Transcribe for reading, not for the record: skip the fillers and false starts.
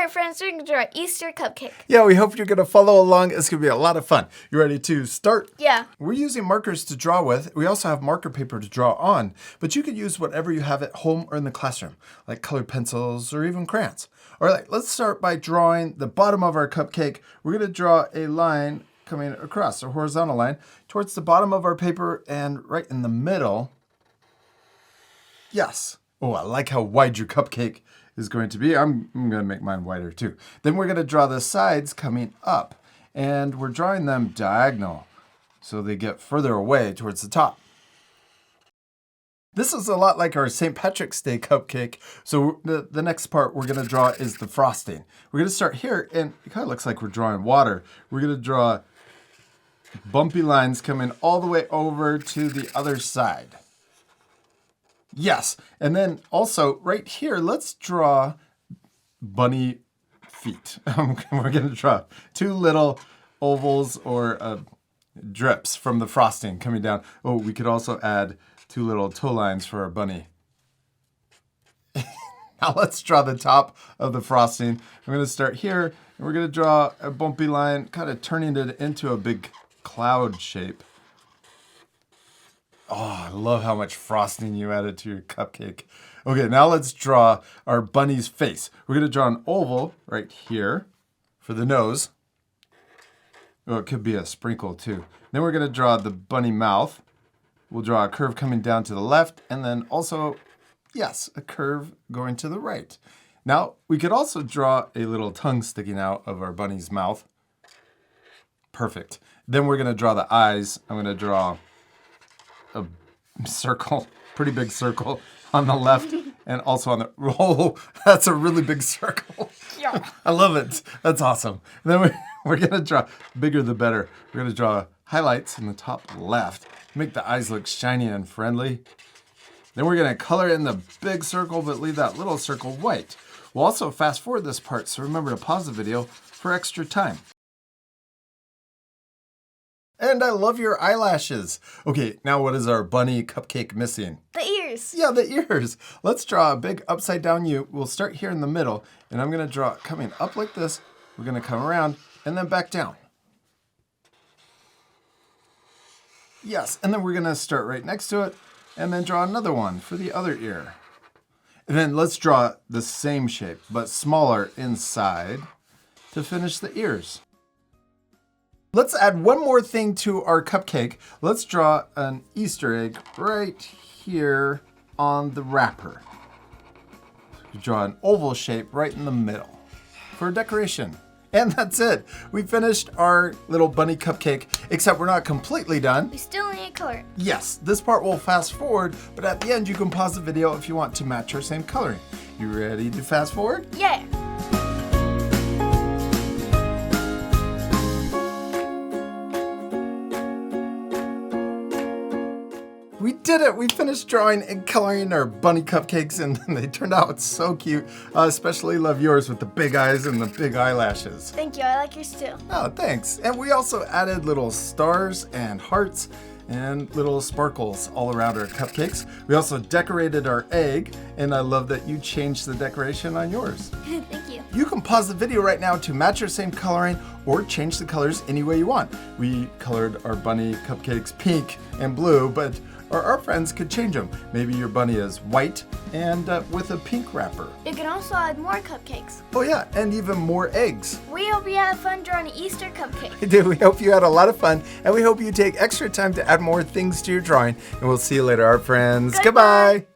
Alright friends, we're going to draw an Easter cupcake. Yeah, we hope you're going to follow along. It's going to be a lot of fun. You ready to start? Yeah. We're using markers to draw with. We also have marker paper to draw on, but you could use whatever you have at home or in the classroom, like colored pencils or even crayons. All right, let's start by drawing the bottom of our cupcake. We're going to draw a line coming across, a horizontal line, towards the bottom of our paper and right in the middle. Yes. Oh, I like how wide your cupcake is going to be. I'm going to make mine wider too. Then we're going to draw the sides coming up, and we're drawing them diagonal so they get further away towards the top. This is a lot like our St. Patrick's Day cupcake. So the next part we're going to draw is the frosting. We're going to start here, and it kind of looks like we're drawing water. We're going to draw bumpy lines coming all the way over to the other side. Yes, and then also right here, let's draw bunny feet. We're going to draw two little ovals or drips from the frosting coming down. Oh, we could also add two little toe lines for our bunny. Now let's draw the top of the frosting. I'm going to start here, and we're going to draw a bumpy line, kind of turning it into a big cloud shape. Oh, I love how much frosting you added to your cupcake. Okay, now let's draw our bunny's face. We're going to draw an oval right here for the nose. Oh, it could be a sprinkle too. Then we're going to draw the bunny mouth. We'll draw a curve coming down to the left, and then also, yes, a curve going to the right. Now, we could also draw a little tongue sticking out of our bunny's mouth. Perfect. Then we're going to draw the eyes. I'm going to draw a circle, pretty big circle on the left and also on the, oh, that's a really big circle. Yeah. I love it. That's awesome. And then we're going to draw, bigger the better. We're going to draw highlights in the top left, make the eyes look shiny and friendly. Then we're going to color in the big circle, but leave that little circle white. We'll also fast forward this part, so remember to pause the video for extra time. And I love your eyelashes. Okay, now what is our bunny cupcake missing? The ears. Yeah, the ears. Let's draw a big upside down U. We'll start here in the middle, and I'm going to draw it coming up like this. We're going to come around and then back down. Yes, and then we're going to start right next to it and then draw another one for the other ear. And then let's draw the same shape, but smaller inside to finish the ears. Let's add one more thing to our cupcake. Let's draw an Easter egg right here on the wrapper. We draw an oval shape right in the middle for decoration. And that's it. We finished our little bunny cupcake, except we're not completely done. We still need to color it. Yes, this part will fast forward, but at the end you can pause the video if you want to match our same coloring. You ready to fast forward? Yeah. We did it! We finished drawing and coloring our bunny cupcakes, and they turned out so cute. I especially love yours with the big eyes and the big eyelashes. Thank you. I like yours too. Oh, thanks. And we also added little stars and hearts and little sparkles all around our cupcakes. We also decorated our egg, and I love that you changed the decoration on yours. Thank you. You can pause the video right now to match your same coloring or change the colors any way you want. We colored our bunny cupcakes pink and blue, but our friends could change them. Maybe your bunny is white and with a pink wrapper. You can also add more cupcakes. Oh yeah, and even more eggs. We hope you had fun drawing an Easter cupcake. We do. We hope you had a lot of fun, and we hope you take extra time to add more things to your drawing. And we'll see you later, art friends. Goodbye. Goodbye.